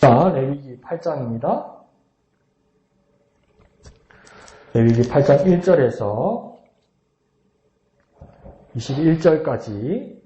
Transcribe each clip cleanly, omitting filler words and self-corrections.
자, 레위기 8장입니다. 레위기 8장 1절에서 21절까지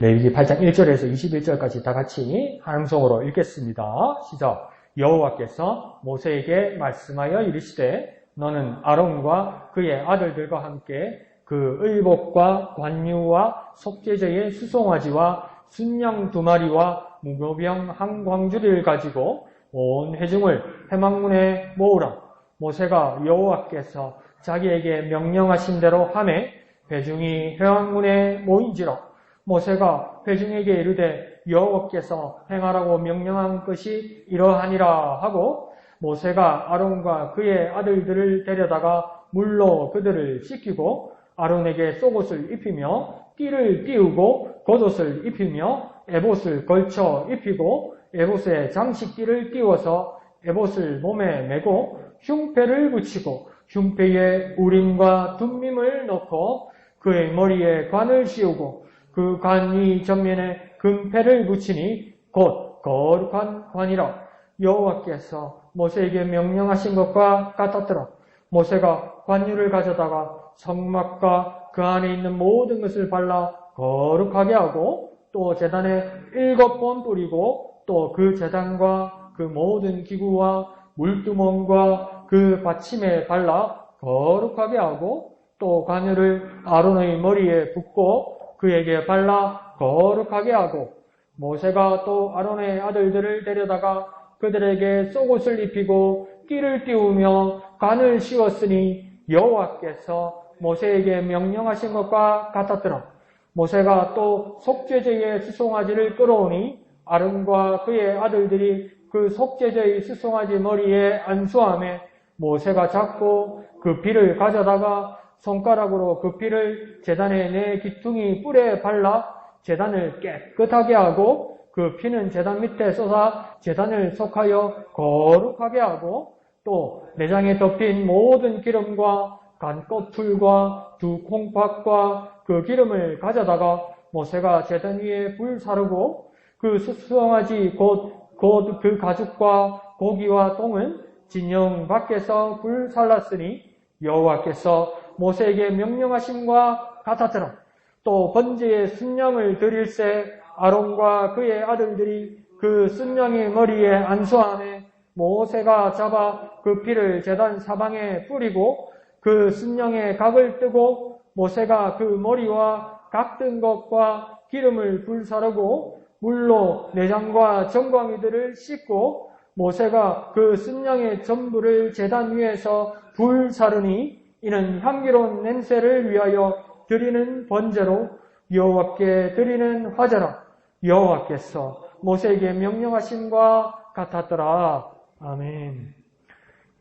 레위기 8장 1절에서 21절까지 다 같이 한 음성으로 읽겠습니다. 시작. 여호와께서 모세에게 말씀하여 이르시되 너는 아론과 그의 아들들과 함께 그 의복과 관유와 속죄제의 수송아지와 순양 2마리와 무교병 한 광주리를 가지고 온 회중을 회막문에 모으라. 모세가 여호와께서 자기에게 명령하신 대로 하매 회중이 회막문에 모인지라. 모세가 회중에게 이르되 여호와께서 행하라고 명령한 것이 이러하니라 하고 모세가 아론과 그의 아들들을 데려다가 물로 그들을 씻기고 아론에게 속옷을 입히며 띠를 띄우고 겉옷을 입히며 에봇을 걸쳐 입히고 에봇에 장식띠를 띄워서 에봇을 몸에 메고 흉패를 붙이고 흉패에 우림과 둠밈을 넣고 그의 머리에 관을 씌우고 그 관 위 전면에 금패를 붙이니 곧 거룩한 관이라. 여호와께서 모세에게 명령하신 것과 같았더라. 모세가 관유를 가져다가 성막과 그 안에 있는 모든 것을 발라 거룩하게 하고 또 제단에 7번 뿌리고 또 그 제단과 그 모든 기구와 물두멍과 그 받침에 발라 거룩하게 하고 또 관유를 아론의 머리에 붓고 그에게 발라 거룩하게 하고 모세가 또 아론의 아들들을 데려다가 그들에게 속옷을 입히고 띠를 띄우며 관을 씌웠으니 여호와께서 모세에게 명령하신 것과 같았더라. 모세가 또 속죄제의 수송아지를 끌어오니 아론과 그의 아들들이 그 속죄제의 수송아지 머리에 안수하며 모세가 잡고 그 피를 가져다가 손가락으로 그 피를 제단의 네 기퉁이 뿔에 발라 제단을 깨끗하게 하고 그 피는 제단 밑에 쏟아 제단을 속하여 거룩하게 하고 또 내장에 덮인 모든 기름과 간꽃풀과 두 콩팥과 그 기름을 가져다가 모세가 제단 위에 불 사르고 그 수송아지 곧 그 가죽과 고기와 똥은 진영 밖에서 불 살랐으니 여호와께서 모세에게 명령하심과 같았더라. 또 번제의 순양을 드릴새 아론과 그의 아들들이 그 순양의 머리에 안수하매 모세가 잡아 그 피를 제단 사방에 뿌리고 그 순양의 각을 뜨고 모세가 그 머리와 각 뜬 것과 기름을 불사르고 물로 내장과 정광이들을 씻고 모세가 그 순양의 전부를 제단 위에서 불사르니 이는 향기로운 냄새를 위하여 드리는 번제로 여호와께 드리는 화제라. 여호와께서 모세에게 명령하심과 같았더라. 아멘.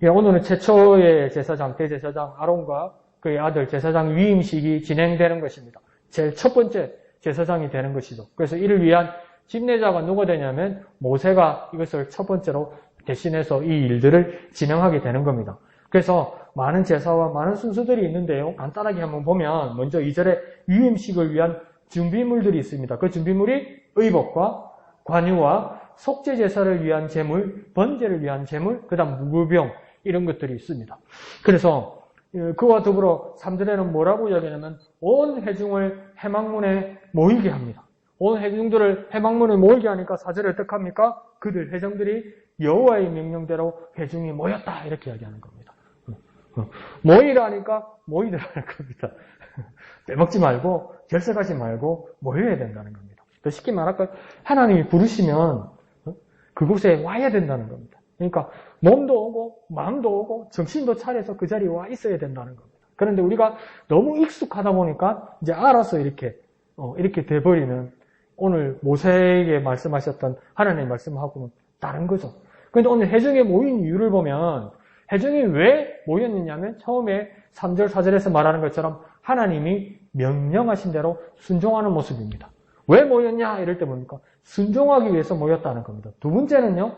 예, 오늘은 최초의 제사장, 대제사장 아론과 그의 아들 제사장 위임식이 진행되는 것입니다. 제일 첫 번째 제사장이 되는 것이죠. 그래서 이를 위한 집례자가 누가 되냐면 모세가 이것을 첫 번째로 대신해서 이 일들을 진행하게 되는 겁니다. 그래서 많은 제사와 많은 순서들이 있는데요. 간단하게 한번 보면 먼저 2절에 위임식을 위한 준비물들이 있습니다. 그 준비물이 의복과 관유와 속죄 제사를 위한 제물, 번제를 위한 제물, 그 다음 무교병 이런 것들이 있습니다. 그래서 그와 더불어 3절에는 뭐라고 이야기하냐면 온 회중을 회막문에 모이게 합니다. 온 회중들을 회막문에 모이게 하니까 4절에 어떻게 합니까? 그들 회중들이 여호와의 명령대로 회중이 모였다 이렇게 이야기하는 겁니다. 모이라니까 모이더라는 겁니다. 빼먹지 말고 결석하지 말고 모여야 된다는 겁니다. 더 쉽게 말할까요? 하나님이 부르시면 그곳에 와야 된다는 겁니다. 그러니까 몸도 오고 마음도 오고 정신도 차려서 그 자리에 와 있어야 된다는 겁니다. 그런데 우리가 너무 익숙하다 보니까 이제 알아서 이렇게 돼버리는 오늘 모세에게 말씀하셨던 하나님의 말씀하고는 다른 거죠. 그런데 오늘 회중에 모인 이유를 보면 회중이 왜 모였느냐면 처음에 3절, 4절에서 말하는 것처럼 하나님이 명령하신 대로 순종하는 모습입니다. 왜 모였냐 이럴 때 뭡니까? 순종하기 위해서 모였다는 겁니다. 두 번째는요.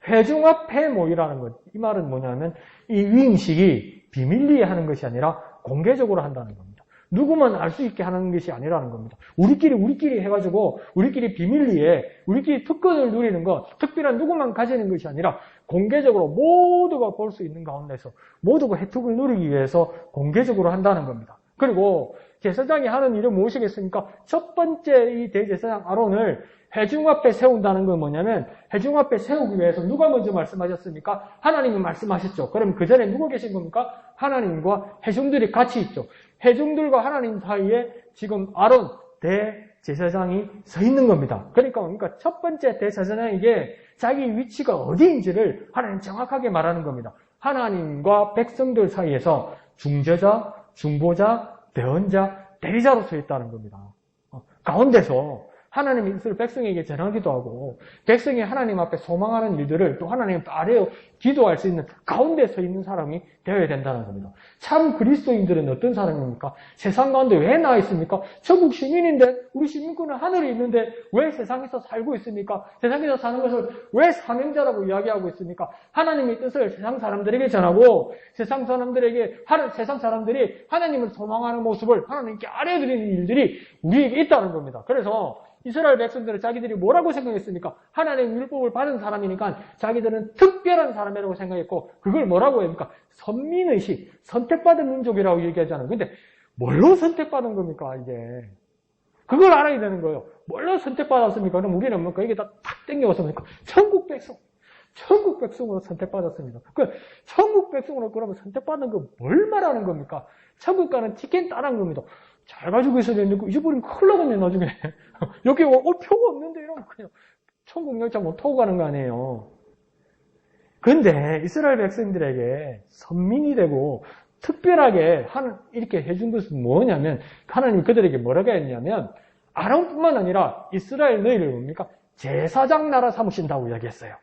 회중 앞에 모이라는 것. 이 말은 뭐냐면 이 위임식이 비밀리에 하는 것이 아니라 공개적으로 한다는 겁니다. 누구만 알 수 있게 하는 것이 아니라는 겁니다. 우리끼리 해가지고 우리끼리 비밀리에 우리끼리 특권을 누리는 것, 특별한 누구만 가지는 것이 아니라 공개적으로 모두가 볼 수 있는 가운데서 모두가 혜택을 누리기 위해서 공개적으로 한다는 겁니다. 그리고 제사장이 하는 일은 무엇이겠습니까? 첫 번째 이 대제사장 아론을 회중 앞에 세운다는 건 뭐냐면 회중 앞에 세우기 위해서 누가 먼저 말씀하셨습니까? 하나님이 말씀하셨죠. 그럼 그 전에 누가 계신 겁니까? 하나님과 회중들이 같이 있죠. 회중들과 하나님 사이에 지금 아론 대제사장이 서 있는 겁니다. 그러니까 첫 번째 대제사장에게 자기 위치가 어디인지를 하나님 정확하게 말하는 겁니다. 하나님과 백성들 사이에서 중재자, 중보자, 대언자, 대리자로 서 있다는 겁니다. 가운데서 하나님이 이스라엘 백성에게 전하기도 하고 백성이 하나님 앞에 소망하는 일들을 또 하나님 아래에 기도할 수 있는 가운데 서 있는 사람이 되어야 된다는 겁니다. 참 그리스도인들은 어떤 사람입니까? 세상 가운데 왜 나와 있습니까? 천국 시민인데 우리 시민권은 하늘에 있는데 왜 세상에서 살고 있습니까? 세상에서 사는 것을 왜 사명자라고 이야기하고 있습니까? 하나님의 뜻을 세상 사람들에게 전하고 세상 사람들이 하나님을 소망하는 모습을 하나님께 아뢰드리는 일들이 우리에게 있다는 겁니다. 그래서 이스라엘 백성들은 자기들이 뭐라고 생각했습니까? 하나님의 율법을 받은 사람이니까 자기들은 특별한 사람이라고 생각했고 그걸 뭐라고 합니까? 선민의식, 선택받은 민족이라고 얘기하잖아요. 근데 뭘로 선택받은 겁니까 이게? 그걸 알아야 되는 거예요. 뭘로 선택받았습니까? 그럼 우리는 뭡니까? 이게 다 탁 땡겨서 뭡니까? 천국 백성으로 선택받았습니다. 그 천국 백성으로 그러면 선택받는 거 뭘 말하는 겁니까? 천국 가는 티켓 따라한 겁니다. 잘 가지고 있어야 되는데 잊어버리면 큰일 나겠네 나중에. 여기 올 표가 없는데 이러면 그냥 천국 열차 못 타고 가는 거 아니에요. 그런데 이스라엘 백성들에게 선민이 되고 특별하게 이렇게 해준 것은 뭐냐면 하나님이 그들에게 뭐라고 했냐면 아론뿐만 아니라 이스라엘 너희를 뭡니까? 제사장 나라 삼으신다고 이야기했어요.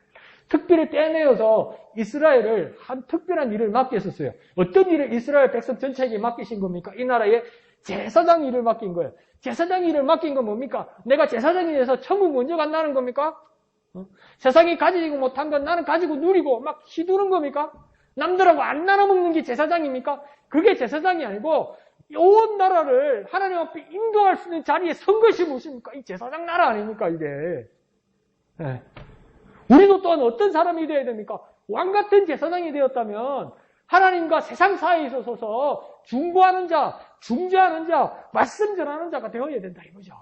특별히 떼내어서 이스라엘을 한 특별한 일을 맡겼었어요. 어떤 일을 이스라엘 백성 전체에게 맡기신 겁니까? 이 나라에 제사장 일을 맡긴 거예요. 제사장 일을 맡긴 건 뭡니까? 내가 제사장이 돼서 천국 먼저 간다는 겁니까? 세상이 가지고 못한 건 나는 가지고 누리고 막 시두는 겁니까? 남들하고 안 나눠먹는 게 제사장입니까? 그게 제사장이 아니고 온 나라를 하나님 앞에 인도할 수 있는 자리에 선 것이 무엇입니까? 이 제사장 나라 아닙니까 이게? 네. 우리도 또한 어떤 사람이 되어야 됩니까? 왕 같은 제사장이 되었다면 하나님과 세상 사이에 있어서 중보하는 자, 중재하는 자, 말씀 전하는 자가 되어야 된다 이거죠.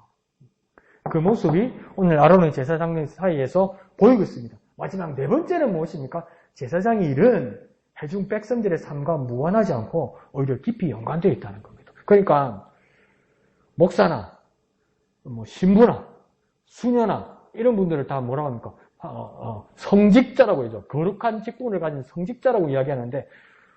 그 모습이 오늘 아론의 제사장 사이에서 보이고 있습니다. 마지막 네 번째는 무엇입니까? 제사장의 일은 회중 백성들의 삶과 무관하지 않고 오히려 깊이 연관되어 있다는 겁니다. 그러니까 목사나 신부나 수녀나 이런 분들을 다 뭐라고 합니까? 성직자라고 하죠. 거룩한 직분을 가진 성직자라고 이야기하는데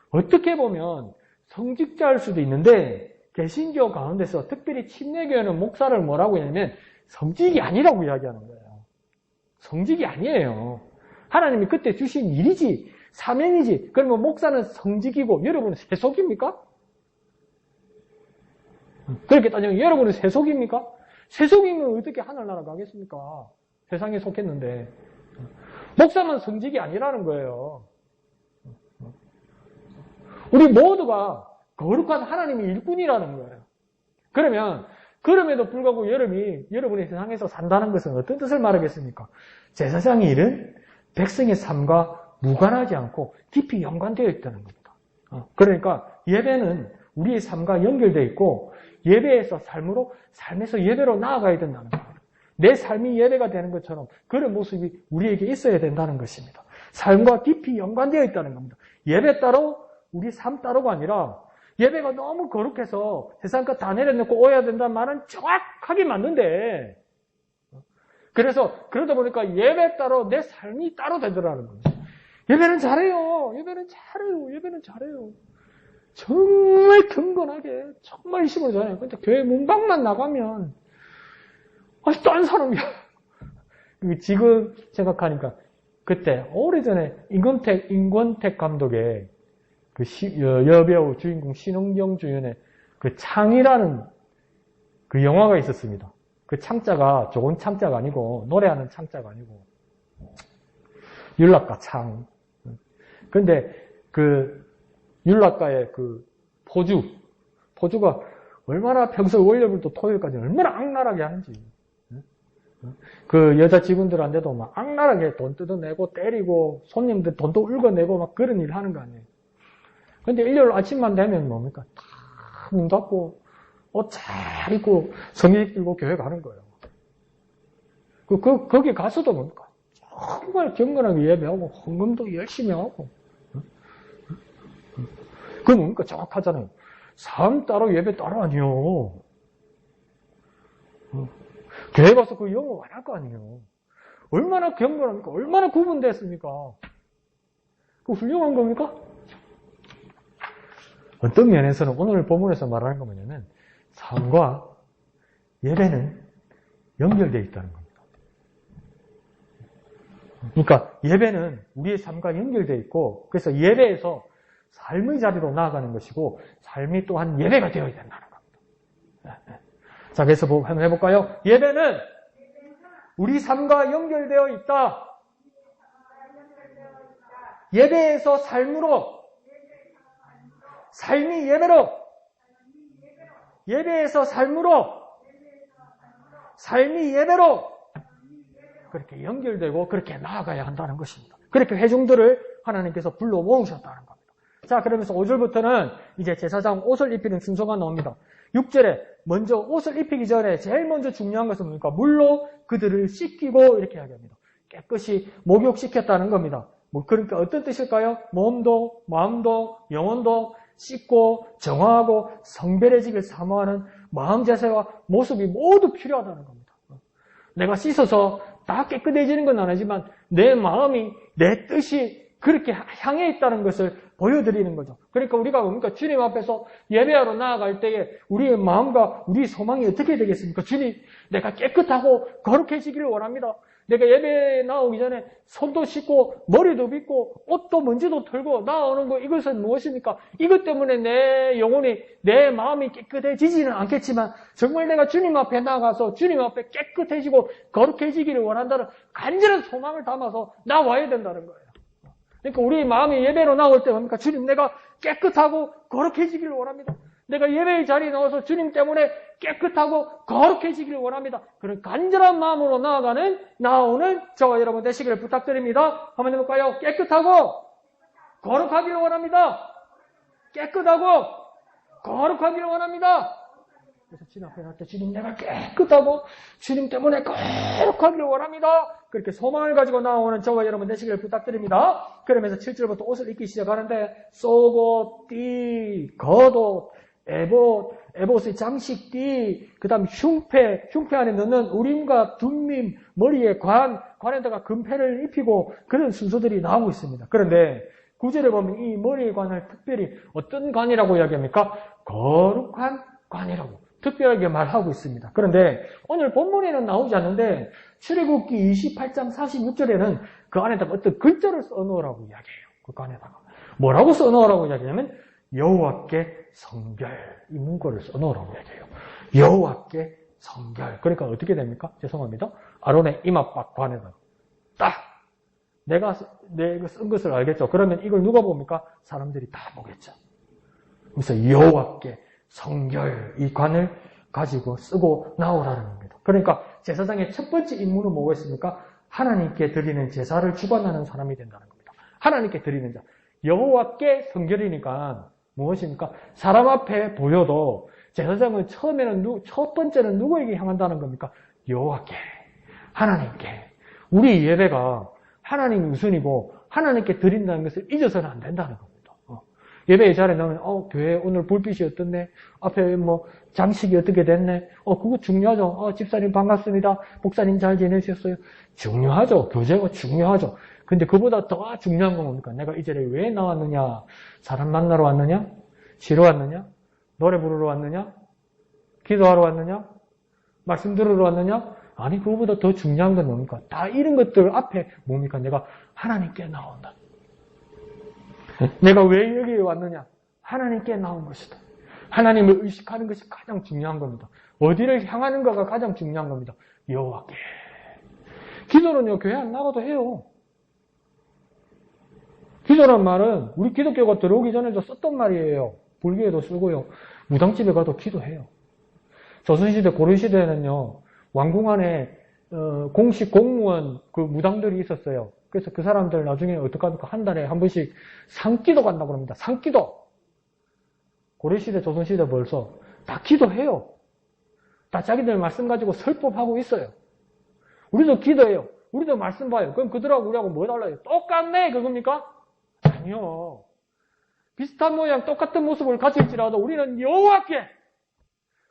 어떻게 보면 성직자일 수도 있는데 개신교 가운데서 특별히 침례교회는 목사를 뭐라고 하냐면 성직이 아니라고 이야기하는 거예요. 성직이 아니에요. 하나님이 그때 주신 일이지 사명이지. 그러면 목사는 성직이고 여러분은 세속입니까? 그렇게 따지면 여러분은 세속입니까? 세속이면 어떻게 하늘나라 가겠습니까? 세상에 속했는데 목사만 성직이 아니라는 거예요. 우리 모두가 거룩한 하나님의 일꾼이라는 거예요. 그러면 그럼에도 불구하고 여러분이 세상에서 산다는 것은 어떤 뜻을 말하겠습니까? 제사장의 일은 백성의 삶과 무관하지 않고 깊이 연관되어 있다는 겁니다. 그러니까 예배는 우리의 삶과 연결되어 있고 예배에서 삶에서 예배로 나아가야 된다는 겁니다. 내 삶이 예배가 되는 것처럼 그런 모습이 우리에게 있어야 된다는 것입니다. 삶과 깊이 연관되어 있다는 겁니다. 예배 따로 우리 삶 따로가 아니라 예배가 너무 거룩해서 세상 것 다 내려놓고 오해야 된다는 말은 정확하게 맞는데 그러다 보니까 예배 따로 내 삶이 따로 되더라는 거예요. 예배는 잘해요. 예배는 잘해요. 정말 경건하게 정말 힘을 잘해요. 근데 교회 문밖만 나가면 딴 사람이야. 지금 생각하니까 그때 오래전에 임권택 감독의 그 여배우 주인공 신은경 주연의 그 창이라는 그 영화가 있었습니다. 그 창자가 좋은 창자가 아니고 노래하는 창자가 아니고 율락가 창. 근데 그 율락가의 그 포주가 얼마나 평소 월요일부터 토요일까지 얼마나 악랄하게 하는지. 그 여자 직원들한테도 막 악랄하게 돈 뜯어내고 때리고 손님들 돈도 울고내고 막 그런 일 하는 거 아니에요. 근데 일요일 아침만 되면 뭡니까? 다 문 닫고 옷 잘 입고 성의 들고 교회 가는 거예요. 거기 가서도 뭡니까? 정말 경건하게 예배하고 헌금도 열심히 하고. 그거 뭡니까? 정확하잖아요. 삶 따로 예배 따로 아니요. 교회 가서 그 영어 안 할 거 아니에요. 얼마나 경건합니까? 얼마나 구분됐습니까? 그 훌륭한 겁니까? 어떤 면에서는 오늘 본문에서 말하는 거 뭐냐면 삶과 예배는 연결되어 있다는 겁니다. 그러니까 예배는 우리의 삶과 연결되어 있고 그래서 예배에서 삶의 자리로 나아가는 것이고 삶이 또한 예배가 되어야 된다는 겁니다. 자, 그래서 한번 해볼까요? 예배는 우리 삶과 연결되어 있다. 예배에서 삶으로, 삶이 예배로, 예배에서 삶으로, 삶이 예배로 그렇게 연결되고 그렇게 나아가야 한다는 것입니다. 그렇게 회중들을 하나님께서 불러 모으셨다는 겁니다. 자, 그러면서 5절부터는 이제 제사장 옷을 입히는 순서가 나옵니다. 6절에 먼저 옷을 입히기 전에 제일 먼저 중요한 것은 뭡니까? 물로 그들을 씻기고 이렇게 이야기합니다. 깨끗이 목욕시켰다는 겁니다. 그러니까 어떤 뜻일까요? 몸도 마음도 영혼도 씻고 정화하고 성별해지길 사모하는 마음 자세와 모습이 모두 필요하다는 겁니다. 내가 씻어서 다 깨끗해지는 건 아니지만 내 마음이 내 뜻이 그렇게 향해 있다는 것을 보여드리는 거죠. 그러니까 우리가 뭡니까? 주님 앞에서 예배하러 나아갈 때에 우리의 마음과 우리 소망이 어떻게 되겠습니까? 주님, 내가 깨끗하고 거룩해지기를 원합니다. 내가 예배에 나오기 전에 손도 씻고 머리도 빗고 옷도 먼지도 털고 나오는 거 이것은 무엇입니까? 이것 때문에 내 영혼이 내 마음이 깨끗해지지는 않겠지만 정말 내가 주님 앞에 나가서 주님 앞에 깨끗해지고 거룩해지기를 원한다는 간절한 소망을 담아서 나와야 된다는 거예요. 그러니까 우리 마음이 예배로 나올 때 뭡니까? 주님, 내가 깨끗하고 거룩해지기를 원합니다. 내가 예배의 자리에 나와서 주님 때문에 깨끗하고 거룩해지기를 원합니다. 그런 간절한 마음으로 나오는 저와 여러분 되시기를 부탁드립니다. 한번 해볼까요? 깨끗하고 거룩하기를 원합니다. 깨끗하고 거룩하기를 원합니다. 그래서 주님 앞에 갈 때 주님, 내가 깨끗하고 주님 때문에 거룩하기를 원합니다. 그렇게 소망을 가지고 나오는 저와 여러분 되시기를 부탁드립니다. 그러면서 7절부터 옷을 입기 시작하는데 속옷, 띠, 겉옷, 에봇의 장식띠, 그 다음 흉패 안에 넣는 우림과 둠밈, 머리에 관에다가 금패를 입히고 그런 순서들이 나오고 있습니다. 그런데 9절에 보면 이 머리의 관을 특별히 어떤 관이라고 이야기합니까? 거룩한 관이라고 특별하게 말하고 있습니다. 그런데 오늘 본문에는 나오지 않는데 출애굽기 28장 46절에는 그 안에다가 어떤 글자를 써놓으라고 이야기해요. 그 안에다가 뭐라고 써놓으라고 이야기하냐면 여호와께 성결, 이 문구를 써놓으라고 이야기해요. 여호와께 성결. 그러니까 어떻게 됩니까? 죄송합니다. 아론의 이마박 관에다가 딱 내가 쓴 것을 알겠죠. 그러면 이걸 누가 봅니까? 사람들이 다 보겠죠. 그래서 여호와께 성결, 이 관을 가지고 쓰고 나오라는 겁니다. 그러니까 제사장의 첫 번째 임무는 뭐겠습니까? 하나님께 드리는 제사를 주관하는 사람이 된다는 겁니다. 하나님께 드리는 자. 여호와께 성결이니까 무엇입니까? 사람 앞에 보여도 제사장은 첫 번째는 누구에게 향한다는 겁니까? 여호와께, 하나님께. 우리 예배가 하나님이 우선이고 하나님께 드린다는 것을 잊어서는 안 된다는 겁니다. 예배의 자리에 나오면 교회 오늘 불빛이 어떻네? 앞에 장식이 어떻게 됐네? 그거 중요하죠. 집사님 반갑습니다. 목사님 잘 지내셨어요? 중요하죠. 교제가 중요하죠. 근데 그보다 더 중요한 건 뭡니까? 내가 이 자리에 왜 나왔느냐? 사람 만나러 왔느냐? 쉬러 왔느냐? 노래 부르러 왔느냐? 기도하러 왔느냐? 말씀 들으러 왔느냐? 아니, 그거보다 더 중요한 건 뭡니까? 다 이런 것들 앞에 뭡니까? 내가 하나님께 나온다. 내가 왜 여기에 왔느냐? 하나님께 나온 것이다. 하나님을 의식하는 것이 가장 중요한 겁니다. 어디를 향하는가가 가장 중요한 겁니다. 여호와께. 기도는요, 교회 안 나가도 해요. 기도란 말은 우리 기독교가 들어오기 전에도 썼던 말이에요. 불교에도 쓰고요. 무당집에 가도 기도해요. 조선시대, 고려시대에는요, 왕궁 안에 공식 공무원 그 무당들이 있었어요. 그래서 그 사람들 나중에 어떡합니까? 한 달에 한 번씩 상기도 간다고 합니다. 상기도. 고려시대, 조선시대 벌써 다 기도해요. 다 자기들 말씀 가지고 설법하고 있어요. 우리도 기도해요. 우리도 말씀 봐요. 그럼 그들하고 우리하고 뭐 달라요? 똑같네 그겁니까? 아니요. 비슷한 모양 똑같은 모습을 가질지라도 우리는 여호와께,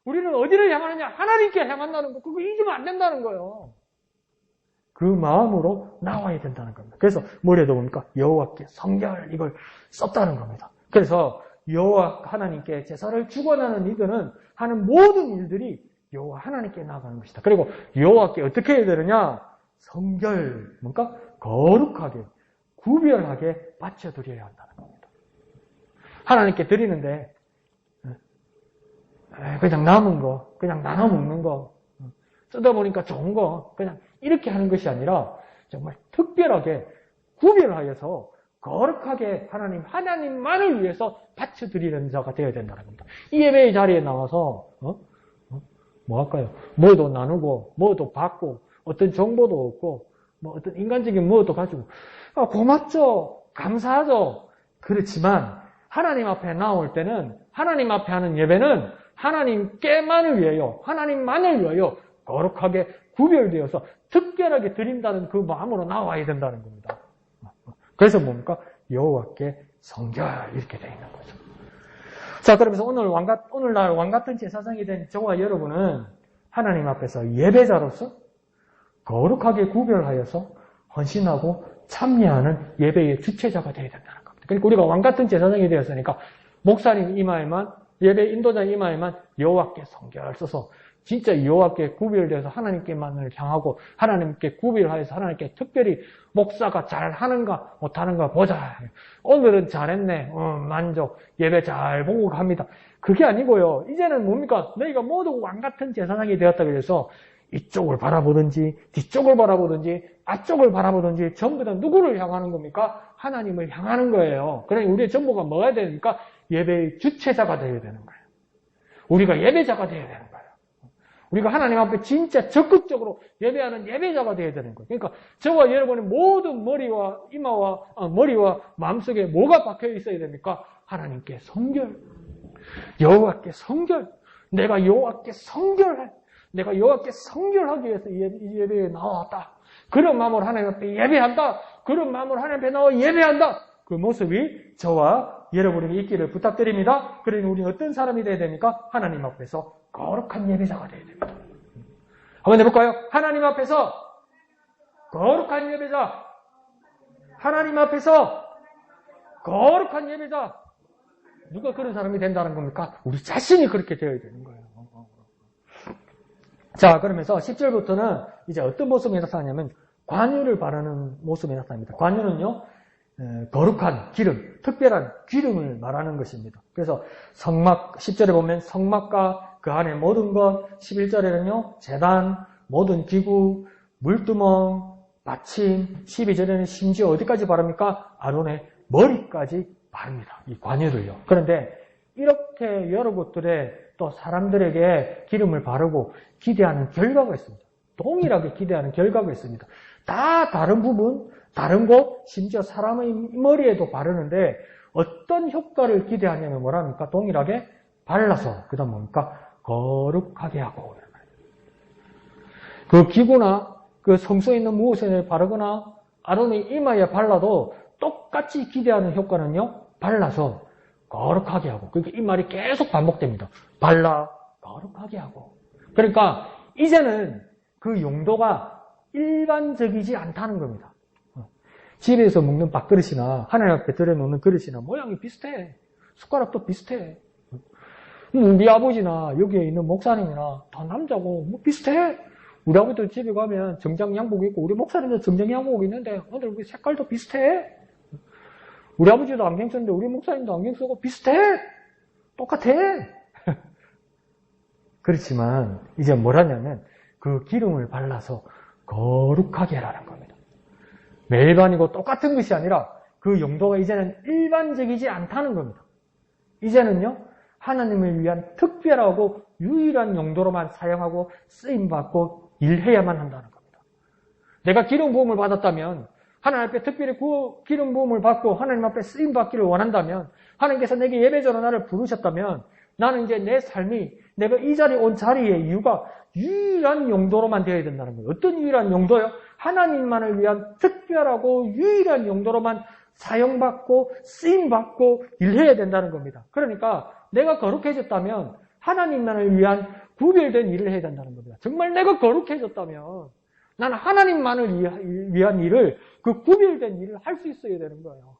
우리는 어디를 향하느냐? 하나님께 향한다는 거. 그거 잊으면 안 된다는 거예요. 그 마음으로 나와야 된다는 겁니다. 그래서 뭐래도 뭡니까? 여호와께 성결, 이걸 썼다는 겁니다. 그래서 여호와 하나님께 제사를 주관하는 이들은 하는 모든 일들이 여호와 하나님께 나아가는 것이다. 그리고 여호와께 어떻게 해야 되느냐? 성결, 뭔가 거룩하게, 구별하게 바쳐드려야 한다는 겁니다. 하나님께 드리는데 그냥 남은 거, 그냥 나눠 먹는 거, 쓰다 보니까 좋은 거, 그냥 이렇게 하는 것이 아니라 정말 특별하게 구별하여서 거룩하게 하나님만을 위해서 바쳐드리는 자가 되어야 된다는 겁니다. 이 예배의 자리에 나와서 뭐 할까요? 뭐도 나누고, 뭐도 받고, 어떤 정보도 얻고, 뭐 어떤 인간적인 뭐도 가지고, 고맙죠, 감사하죠. 그렇지만 하나님 앞에 나올 때는, 하나님 앞에 하는 예배는 하나님께만을 위하여, 하나님만을 위하여 거룩하게 구별되어서 특별하게 드린다는 그 마음으로 나와야 된다는 겁니다. 그래서 뭡니까? 여호와께 성결, 이렇게 되어 있는 거죠. 자, 그러면서 오늘날 왕같은 제사장이 된 저와 여러분은 하나님 앞에서 예배자로서 거룩하게 구별하여서 헌신하고 참여하는 예배의 주체자가 되어야 된다는 겁니다. 그러니까 우리가 왕같은 제사장이 되었으니까 목사님 이마에만, 예배 인도자 이마에만 여호와께 성결 써서 진짜 여호와께 구별되어서 하나님께만을 향하고 하나님께 구별하여서 하나님께 특별히 목사가 잘하는가 못하는가 보자. 오늘은 잘했네. 만족. 예배 잘 보고 갑니다. 그게 아니고요. 이제는 뭡니까? 너희가 모두 왕같은 제사장이 되었다 그래서 이쪽을 바라보든지 뒤쪽을 바라보든지 앞쪽을 바라보든지 전부 다 누구를 향하는 겁니까? 하나님을 향하는 거예요. 그러니 우리의 전부가 뭐가 되니까 예배의 주체자가 되어야 되는 거예요. 우리가 예배자가 되어야 되는 거예요. 우리가 하나님 앞에 진짜 적극적으로 예배하는 예배자가 되어야 되는 거예요. 그러니까 저와 여러분의 모든 머리와 마음속에 뭐가 박혀 있어야 됩니까? 하나님께 성결, 여호와께 성결, 내가 여호와께 성결하기 위해서 이 예배에 나왔다. 그런 마음으로 하나님 앞에 예배한다. 그런 마음으로 하나님 앞에 나와 예배한다. 그 모습이 저와 여러분에게 있기를 부탁드립니다. 그러니 우리는 어떤 사람이 되어야 됩니까? 하나님 앞에서 거룩한 예배자가 되어야 됩니다. 한번 해볼까요? 하나님 앞에서 거룩한 예배자. 하나님 앞에서 거룩한 예배자. 누가 그런 사람이 된다는 겁니까? 우리 자신이 그렇게 되어야 되는 거예요. 자, 그러면서 10절부터는 이제 어떤 모습이 나타나냐면 관유를 바르는 모습이 나타납니다. 관유는요, 거룩한 기름, 특별한 기름을 말하는 것입니다. 그래서 10절에 보면 성막과 그 안에 모든 것, 11절에는요, 제단, 모든 기구, 물두멍, 받침, 12절에는 심지어 어디까지 바릅니까? 아론의 머리까지 바릅니다. 이 관유를요. 그런데 이렇게 여러 곳들에 또 사람들에게 기름을 바르고 기대하는 결과가 있습니다. 동일하게 기대하는 결과가 있습니다. 다 다른 부분, 다른 곳, 심지어 사람의 머리에도 바르는데 어떤 효과를 기대하냐면 뭐랍니까? 동일하게 발라서 그 다음 뭡니까? 거룩하게 하고 그 기구나 그 성소에 있는 무엇에 바르거나 아론의 이마에 발라도 똑같이 기대하는 효과는요, 발라서 거룩하게 하고. 그러니까 이 말이 계속 반복됩니다. 발라 거룩하게 하고. 그러니까 이제는 그 용도가 일반적이지 않다는 겁니다. 집에서 먹는 밥그릇이나 하나님 앞에 들여놓는 그릇이나 모양이 비슷해. 숟가락도 비슷해. 우리 아버지나 여기에 있는 목사님이나 다 남자고 뭐 비슷해. 우리 아버지도 집에 가면 정장 양복 입고 우리 목사님도 정장 양복 있는데 오늘 우리 색깔도 비슷해. 우리 아버지도 안경 쓰는데 우리 목사님도 안경 쓰고 비슷해. 똑같아. 그렇지만 이제 뭘 하냐면 그 기름을 발라서 거룩하게 하라는 겁니다. 매일반이고 똑같은 것이 아니라 그 용도가 이제는 일반적이지 않다는 겁니다. 이제는요, 하나님을 위한 특별하고 유일한 용도로만 사용하고 쓰임받고 일해야만 한다는 겁니다. 내가 기름 부음을 받았다면, 하나님 앞에 특별히 기름 부음을 받고 하나님 앞에 쓰임받기를 원한다면, 하나님께서 내게 예배자로 나를 부르셨다면, 나는 이제 내 삶이 내가 이 자리에 온 자리의 이유가 유일한 용도로만 되어야 된다는 거예요. 어떤 유일한 용도요? 하나님만을 위한 특별하고 유일한 용도로만 사용받고 쓰임받고 일해야 된다는 겁니다. 그러니까 내가 거룩해졌다면 하나님만을 위한 구별된 일을 해야 된다는 겁니다. 정말 내가 거룩해졌다면 나는 하나님만을 위한 일을, 그 구별된 일을 할 수 있어야 되는 거예요.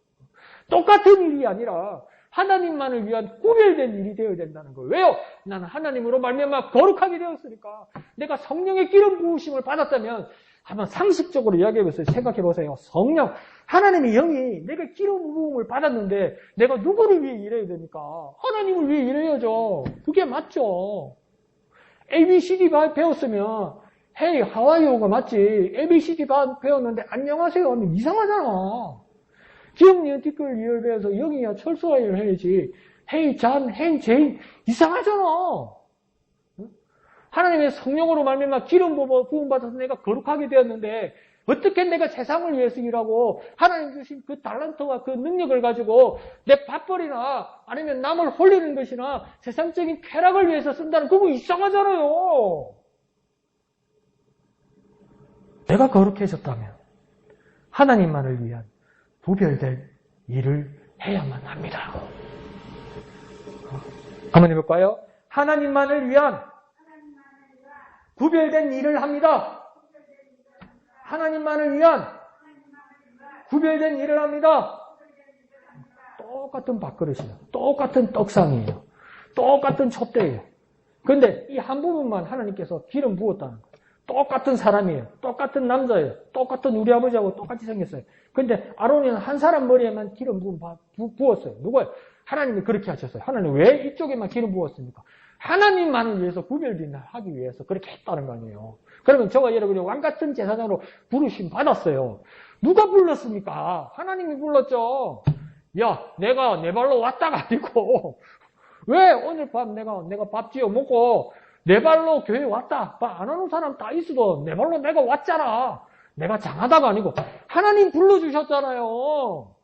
똑같은 일이 아니라 하나님만을 위한 구별된 일이 되어야 된다는 거예요. 왜요? 나는 하나님으로 말미암아 거룩하게 되었으니까. 내가 성령의 기름 부으심을 받았다면, 한번 상식적으로 이야기해보세요. 생각해보세요. 성령, 하나님의 영이 내가 기름 부음을 받았는데 내가 누구를 위해 일해야 됩니까? 하나님을 위해 일해야죠. 그게 맞죠. ABCD 배웠으면 Hey, how are you가 맞지. ABCD 배웠는데 안녕하세요 하면 이상하잖아. 기억, 니은, 티끌, 이을 배워서 영이야 철수화를 해야지. Hey, John, Hey, Jane 이상하잖아. 하나님의 성령으로 말미암아 기름 부음 받아서 내가 거룩하게 되었는데 어떻게 내가 세상을 위해서 일하고 하나님 주신 그 달란트와 그 능력을 가지고 내 밥벌이나 아니면 남을 홀리는 것이나 세상적인 쾌락을 위해서 쓴다는 그거 이상하잖아요. 내가 거룩해졌다면 하나님만을 위한 구별된 일을 해야만 합니다. 한번 해볼까요? 하나님만을 위한 구별된 일을 합니다. 하나님만을 위한 구별된 일을 합니다. 똑같은 밥그릇이에요. 똑같은 떡상이에요. 똑같은 촛대예요. 그런데 이 한 부분만 하나님께서 기름 부었다는 거예요. 똑같은 사람이에요. 똑같은 남자예요. 똑같은 우리 아버지하고 똑같이 생겼어요. 그런데 아론이는 한 사람 머리에만 기름 부었어요. 누구예요? 하나님이 그렇게 하셨어요. 하나님 왜 이쪽에만 기름 부었습니까? 하나님만을 위해서 구별된 날 하기 위해서 그렇게 했다는 거 아니에요. 그러면 저와 여러분이 왕같은 제사장으로 부르심 받았어요. 누가 불렀습니까? 하나님이 불렀죠. 야, 내가 내 발로 왔다가 아니고 왜 오늘 밤 내가 밥 지어 먹고 내 발로 교회 왔다. 밥 안 오는 사람 다 있어도 내 발로 내가 왔잖아. 내가 장하다가 아니고 하나님 불러주셨잖아요.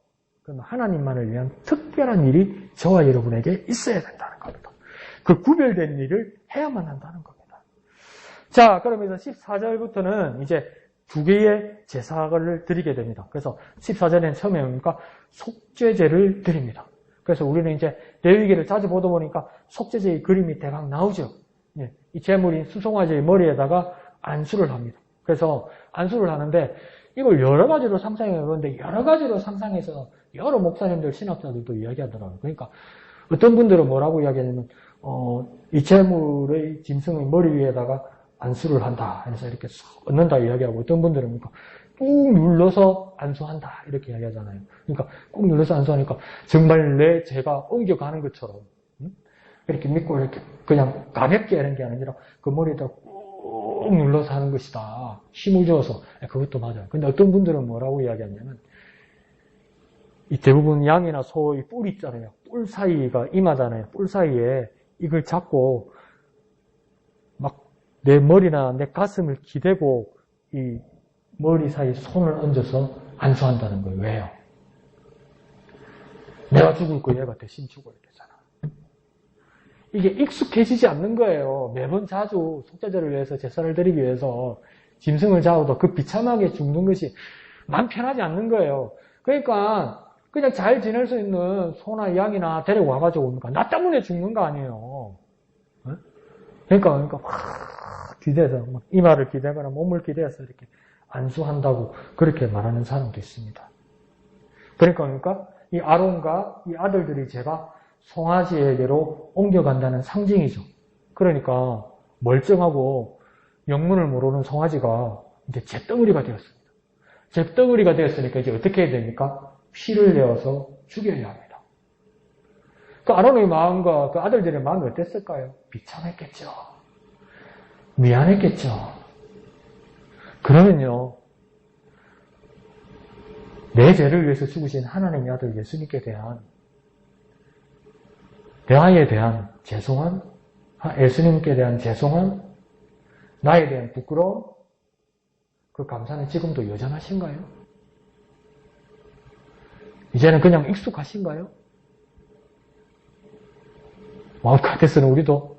그럼 하나님만을 위한 특별한 일이 저와 여러분에게 있어야 된다는 겁니다. 그 구별된 일을 해야만 한다는 겁니다. 자, 그러면서 14절부터는 이제 두 개의 제사를 드리게 됩니다. 그래서 14절에는 처음에 뭡니까? 속죄제를 드립니다. 그래서 우리는 이제 레위기를 자주 보다 보니까 속죄제의 그림이 대강 나오죠. 이 제물인 수송아지의 머리에다가 안수를 합니다. 그래서 안수를 하는데 이걸 여러 가지로 상상해 보는데 여러 가지로 상상해서 여러 목사님들, 신학자들도 이야기하더라고요. 그러니까 어떤 분들은 뭐라고 이야기하냐면 이 제물의 짐승의 머리 위에다가 안수를 한다. 해서 이렇게 얻는다 이야기하고 어떤 분들은 꾹 눌러서 안수한다. 이렇게 이야기하잖아요. 그러니까 꾹 눌러서 안수하니까 정말 내 죄가 옮겨가는 것처럼 이렇게 믿고 이렇게 그냥 가볍게 하는 게 아니라 그 머리에다 꾹 눌러서 하는 것이다. 힘을 줘서. 그것도 맞아요. 근데 어떤 분들은 뭐라고 이야기하냐면 이 대부분 양이나 소의 뿔 있잖아요. 뿔 사이가 임하잖아요. 뿔 사이에 이걸 잡고 막 내 머리나 내 가슴을 기대고 이 머리 사이에 손을 얹어서 안수한다는 거예요. 왜요? 내가 죽을 거 얘가 대신 죽어야 되잖아. 이게 익숙해지지 않는 거예요. 매번 자주 속죄제를 위해서 제사를 드리기 위해서 짐승을 잡아도 그 비참하게 죽는 것이 마음 편하지 않는 거예요. 그러니까 그냥 잘 지낼 수 있는 소나 양이나 데리고 와가지고 옵니까? 나 때문에 죽는 거 아니에요. 그러니까 기대서 이마를 기대거나 몸을 기대서 이렇게 안수한다고 그렇게 말하는 사람도 있습니다. 그러니까 이 아론과 이 아들들의 죄가 송아지에게로 옮겨간다는 상징이죠. 그러니까 멀쩡하고 영문을 모르는 송아지가 이제 잿덩어리가 되었습니다. 잿덩어리가 되었으니까 이제 어떻게 해야 됩니까? 피를 내어서 죽여야 합니다. 그 아론의 마음과 그 아들들의 마음이 어땠을까요? 비참했겠죠. 미안했겠죠. 그러면요, 내 죄를 위해서 죽으신 하나님의 아들 예수님께 대한 대화에 대한 죄송함, 예수님께 대한 죄송함, 나에 대한 부끄러움, 그 감사는 지금도 여전하신가요? 이제는 그냥 익숙하신가요? 마음 같아서는 우리도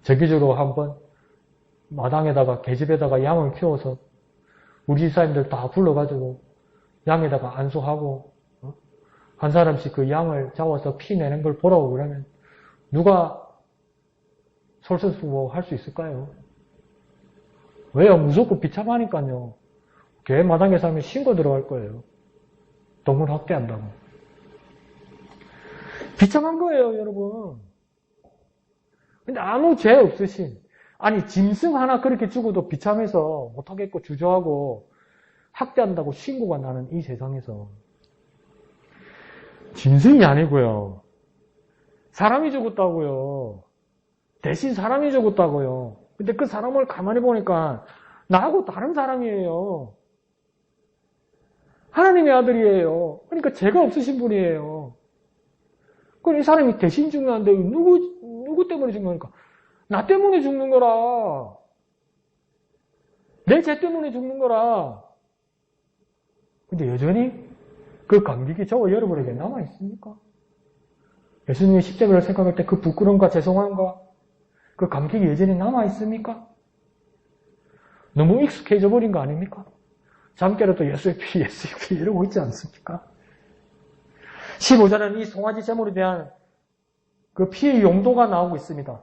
정기적으로 한번 마당에다가 계집에다가 양을 키워서 우리 집사님들 다 불러가지고 양에다가 안수하고 한 사람씩 그 양을 잡아서 피 내는 걸 보라고 그러면 누가 솔선수범할 수 있을까요? 왜요? 무조건 비참하니까요. 개 마당에 살면 신고 들어갈 거예요. 동물 학대한다고. 비참한 거예요, 여러분. 근데 아무 죄 없으신, 아니 짐승 하나 그렇게 죽어도 비참해서 못하겠고 주저하고 학대한다고 신고가 나는 이 세상에서 짐승이 아니고요. 사람이 죽었다고요. 대신 사람이 죽었다고요. 근데 그 사람을 가만히 보니까 나하고 다른 사람이에요. 하나님의 아들이에요. 그러니까 죄가 없으신 분이에요. 그럼 이 사람이 대신 죽는데 누구 때문에 죽는 거니까? 나 때문에 죽는 거라. 내 죄 때문에 죽는 거라. 근데 여전히 그 감격이 저와 여러분에게 남아있습니까? 예수님의 십자가를 생각할 때 그 부끄러움과 죄송함과 그 감격이 여전히 남아있습니까? 너무 익숙해져 버린 거 아닙니까? 잠깨라도 예수의 피, 예수의 피 이러고 있지 않습니까? 15절은 이 송아지 제물에 대한 그 피의 용도가 나오고 있습니다.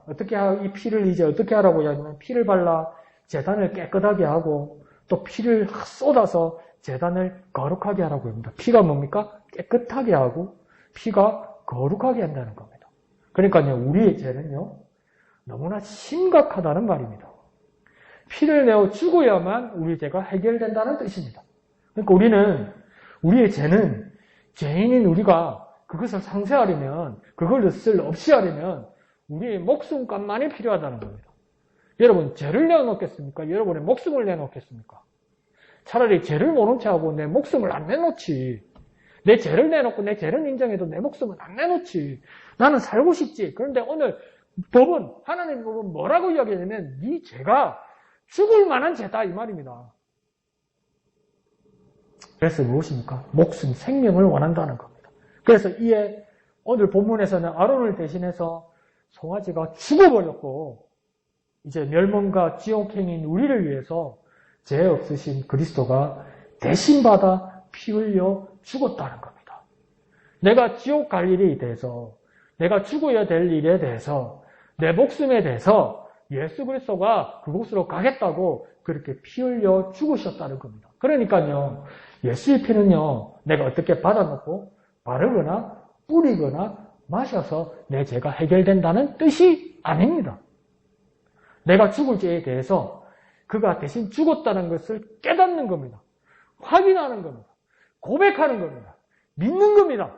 이 피를 이제 어떻게 하라고 하냐면 피를 발라 제단을 깨끗하게 하고 또 피를 쏟아서 제단을 거룩하게 하라고 합니다. 피가 뭡니까? 깨끗하게 하고 피가 거룩하게 한다는 겁니다. 그러니까요, 우리의 죄는요, 너무나 심각하다는 말입니다. 피를 내어 죽어야만 우리 죄가 해결된다는 뜻입니다. 그러니까 우리의 죄는 죄인인 우리가 그것을 상쇄하려면, 그걸 쓸 없이 하려면 우리의 목숨값만이 필요하다는 겁니다. 여러분, 죄를 내어놓겠습니까? 여러분의 목숨을 내놓겠습니까? 차라리 죄를 모른 채 하고 내 목숨을 안 내놓지. 내 죄를 내놓고 내 죄를 인정해도 내 목숨은 안 내놓지. 나는 살고 싶지. 그런데 오늘 하나님 법은 뭐라고 이야기하냐면 네 죄가 죽을 만한 죄다 이 말입니다. 그래서 무엇입니까? 목숨, 생명을 원한다는 겁니다. 그래서 이에 오늘 본문에서는 아론을 대신해서 송아지가 죽어버렸고 이제 멸망과 지옥행인 우리를 위해서 죄 없으신 그리스도가 대신받아 피 흘려 죽었다는 겁니다. 내가 지옥 갈 일에 대해서, 내가 죽어야 될 일에 대해서, 내 목숨에 대해서 예수 그리스도가 그곳으로 가겠다고 그렇게 피 흘려 죽으셨다는 겁니다. 그러니까요, 예수의 피는요, 내가 어떻게 받아놓고 바르거나 뿌리거나 마셔서 내 죄가 해결된다는 뜻이 아닙니다. 내가 죽을 죄에 대해서 그가 대신 죽었다는 것을 깨닫는 겁니다. 확인하는 겁니다. 고백하는 겁니다. 믿는 겁니다.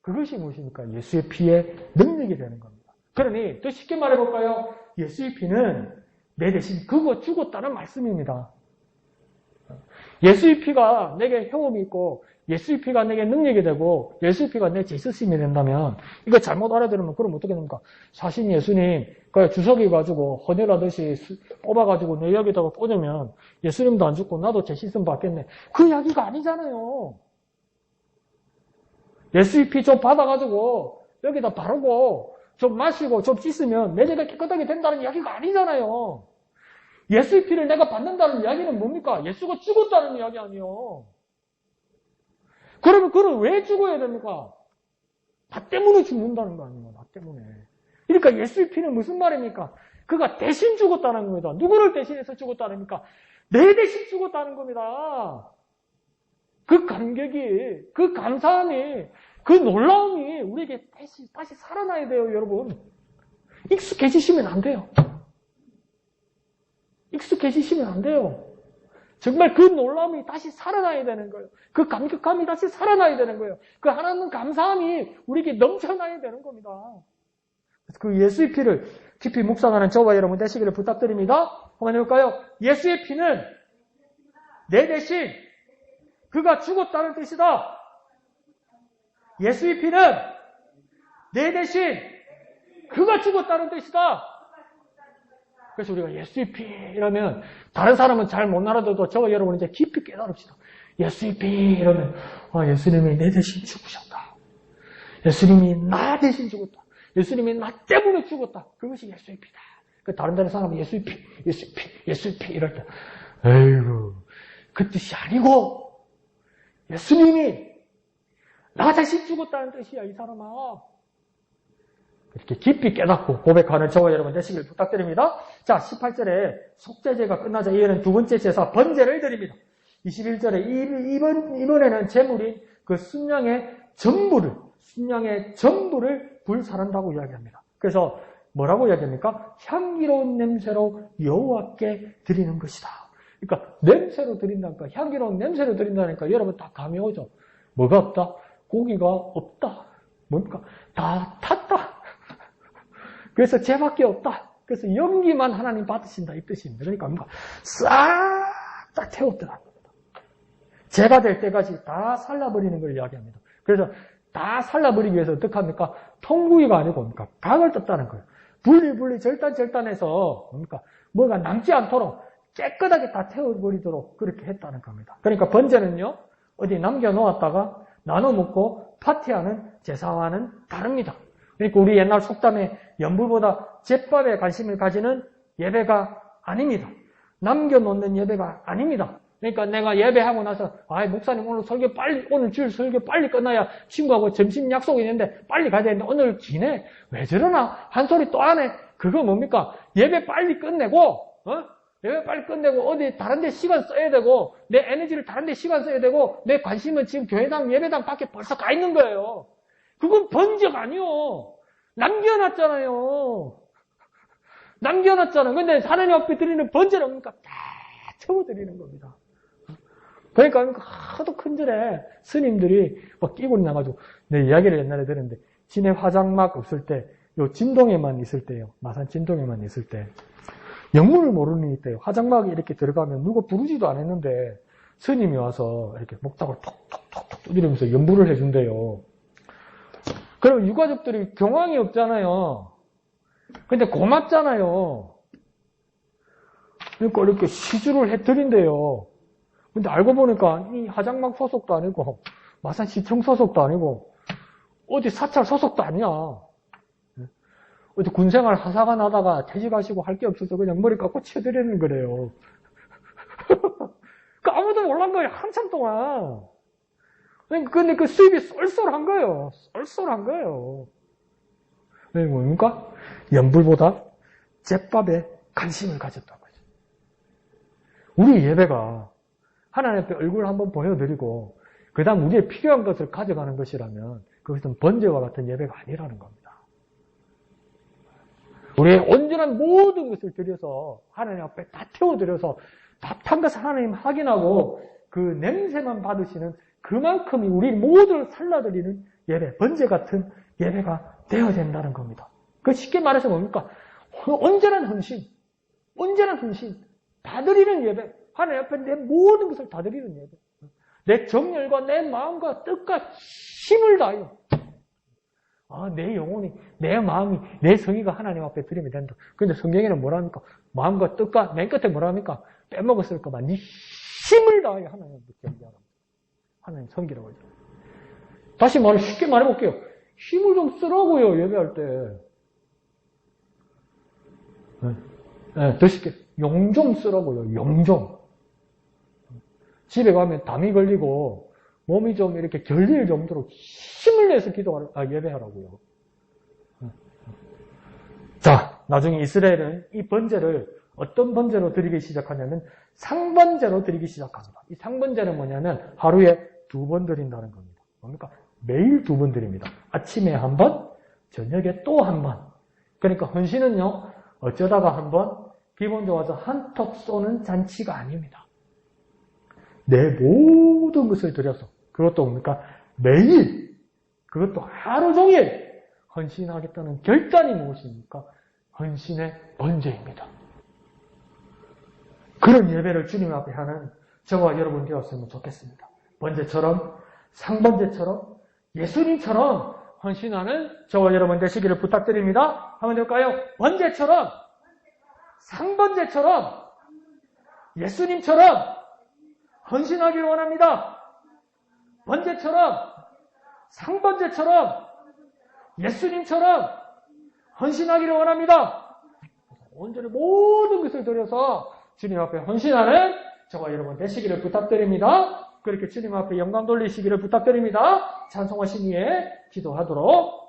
그것이 무엇입니까? 예수의 피의 능력이 되는 겁니다. 그러니 더 쉽게 말해볼까요? 예수의 피는 내 대신 그거 죽었다는 말씀입니다. 예수의 피가 내게 효험이 있고 예수의 피가 내게 능력이 되고 예수의 피가 내 제스심이 된다면 이거 잘못 알아들으면 그럼 어떻게 됩니까? 사신 예수님 그 주석이 가지고 헌혈하듯이 뽑아가지고 내 여기다가 꽂으면 예수님도 안 죽고 나도 제시씀 받겠네. 그 이야기가 아니잖아요. 예수의 피 좀 받아가지고 여기다 바르고 좀 마시고 좀 씻으면 내 죄가 깨끗하게 된다는 이야기가 아니잖아요. 예수의 피를 내가 받는다는 이야기는 뭡니까? 예수가 죽었다는 이야기 아니에요. 그러면 그를 왜 죽어야 됩니까? 나 때문에 죽는다는 거 아니에요. 나 때문에. 그러니까 예수의 피는 무슨 말입니까? 그가 대신 죽었다는 겁니다. 누구를 대신해서 죽었다는 겁니까? 내 대신 죽었다는 겁니다. 그 감격이, 그 감사함이, 그 놀라움이 우리에게 다시 살아나야 돼요, 여러분. 익숙해지시면 안 돼요. 익숙해지시면 안 돼요. 정말 그 놀라움이 다시 살아나야 되는 거예요. 그 감격함이 다시 살아나야 되는 거예요. 그 하나님 감사함이 우리에게 넘쳐나야 되는 겁니다. 그래서 그 예수의 피를 깊이 묵상하는 저와 여러분 되시기를 부탁드립니다. 한번 해볼까요? 예수의 피는 내 대신 그가 죽었다는 뜻이다. 예수의 피는 내 대신 그가 죽었다는 뜻이다. 그래서 우리가 예수의 피 이러면 다른 사람은 잘 못 알아들어도 저와 여러분 이제 깊이 깨달읍시다. 예수의 피 이러면 예수님이 내 대신 죽으셨다. 예수님이 나 대신 죽었다. 예수님이 나 때문에 죽었다. 그것이 예수의 피다. 다른 데는 사람은 예수의 피, 예수의 피, 예수의 피 이럴 때 에이구 그 뜻이 아니고 예수님이 나 대신 죽었다는 뜻이야 이 사람아. 이렇게 깊이 깨닫고 고백하는 저와 여러분 되시길 부탁드립니다. 자 18절에 속죄제가 끝나자 이어는 두 번째 제사 번제를 드립니다. 21절에 이번에는 제물인 그 순양의 전부를 불살한다고 이야기합니다. 그래서 뭐라고 이야기합니까? 향기로운 냄새로 여호와께 드리는 것이다. 그러니까 냄새로 드린다니까 향기로운 냄새로 드린다니까 여러분 다 감이 오죠. 뭐가 없다? 고기가 없다. 뭡니까? 다 탔다. 그래서 죄밖에 없다. 그래서 연기만 하나님 받으신다 이 뜻입니다. 그러니까 뭔가 싹 다 태웠더라. 죄가 될 때까지 다 살라버리는 걸 이야기합니다. 그래서 다 살라버리기 위해서 어떻게 합니까? 통구이가 아니고 뭡니까? 각을 떴다는 거예요. 분리 절단해서 뭡니까? 뭐가 남지 않도록 깨끗하게 다 태워버리도록 그렇게 했다는 겁니다. 그러니까 번제는요 어디 남겨놓았다가 나눠 먹고 파티하는 제사와는 다릅니다. 그러니까 우리 옛날 속담에 연불보다 제밥에 관심을 가지는 예배가 아닙니다. 남겨놓는 예배가 아닙니다. 그러니까 내가 예배하고 나서 목사님 오늘 줄 설교 빨리 끝나야 친구하고 점심 약속이 있는데 빨리 가야 되는데 오늘 기네. 왜 저러나? 한 소리 또 안 해. 그거 뭡니까? 예배 빨리 끝내고 어디 다른 데 시간 써야 되고 내 에너지를 다른 데 시간 써야 되고 내 관심은 지금 교회당 예배당 밖에 벌써 가 있는 거예요. 그건 번제가 아니요. 남겨놨잖아요. 근데 하나님 앞에 드리는 번제는 뭡니까? 다 채워드리는 겁니다. 그러니까 하도 큰절에 스님들이 막 끼고 나가지고 내 이야기를 옛날에 들었는데 진해 화장막 없을 때 요 진동에만 있을 때요. 마산 진동에만 있을 때 영문을 모르는 게 있대요. 화장막에 이렇게 들어가면 누가 부르지도 않았는데 스님이 와서 이렇게 목탁을 톡톡톡톡 두드리면서 연부를 해준대요. 그럼 유가족들이 경황이 없잖아요. 근데 고맙잖아요. 그러니까 이렇게 시주를 해드린대요. 근데 알고 보니까 이 화장막 소속도 아니고 마산시청 소속도 아니고 어디 사찰 소속도 아니야. 어디 군생활 하사가 나다가 퇴직하시고 할 게 없어서 그냥 머리 깎고 치워드리는 거래요. 그 아무도 몰란 거예요. 한참 동안. 근데 그 수입이 쏠쏠한 거예요. 쏠쏠한 거예요. 뭡니까? 연불보다 제밥에 관심을 가졌던 거죠. 우리 예배가 하나님 앞에 얼굴 한번 보여드리고 그 다음 우리의 필요한 것을 가져가는 것이라면 그것은 번제와 같은 예배가 아니라는 겁니다. 우리의 온전한 모든 것을 드려서 하나님 앞에 다 태워드려서 다 탄 것을 하나님 확인하고 그 냄새만 받으시는 그만큼이 우리 모두를 살라드리는 예배, 번제 같은 예배가 되어야 된다는 겁니다. 그 쉽게 말해서 뭡니까? 온전한 헌신, 다 드리는 예배, 하나님 앞에 내 모든 것을 다 드리는 예배. 내 정열과 내 마음과 뜻과 힘을 다하여 내 영혼이, 내 마음이, 내 성의가 하나님 앞에 드리면 된다. 그런데 성경에는 뭐라 합니까? 마음과 뜻과 맨 끝에 뭐라 합니까? 빼먹었을까봐 네 힘을 다하여 하나님 앞에 경배하라. 하나님 섬기라고 하죠. 다시 쉽게 말해볼게요. 힘을 좀 쓰라고요, 예배할 때. 더 쉽게, 용 좀 쓰라고요, 용 좀. 집에 가면 담이 걸리고, 몸이 좀 이렇게 결릴 정도로 힘을 내서 예배하라고요. 자, 나중에 이스라엘은 이 번제를 어떤 번제로 드리기 시작하냐면 상번제로 드리기 시작합니다. 이 상번제는 뭐냐면 하루에 2번 드린다는 겁니다. 뭡니까? 매일 2번 드립니다. 아침에 1번, 저녁에 또 1번. 그러니까 헌신은요, 어쩌다가 1번, 기분 좋아서 한턱 쏘는 잔치가 아닙니다. 내 모든 것을 들여서 그것도 뭡니까? 매일, 그것도 하루 종일 헌신하겠다는 결단이 무엇입니까? 헌신의 번제입니다. 그런 예배를 주님 앞에 하는 저와 여러분 되었으면 좋겠습니다. 번제처럼, 상번제처럼, 예수님처럼 헌신하는 저와 여러분 되시기를 부탁드립니다. 한번 될까요? 번제처럼, 상번제처럼 예수님처럼 헌신하기를 원합니다. 번제처럼 상번제처럼 예수님처럼 헌신하기를 원합니다. 온전히 모든 것을 들여서 주님 앞에 헌신하는 저와 여러분 되시기를 부탁드립니다. 그렇게 주님 앞에 영광 돌리시기를 부탁드립니다. 찬송하신 후에 기도하도록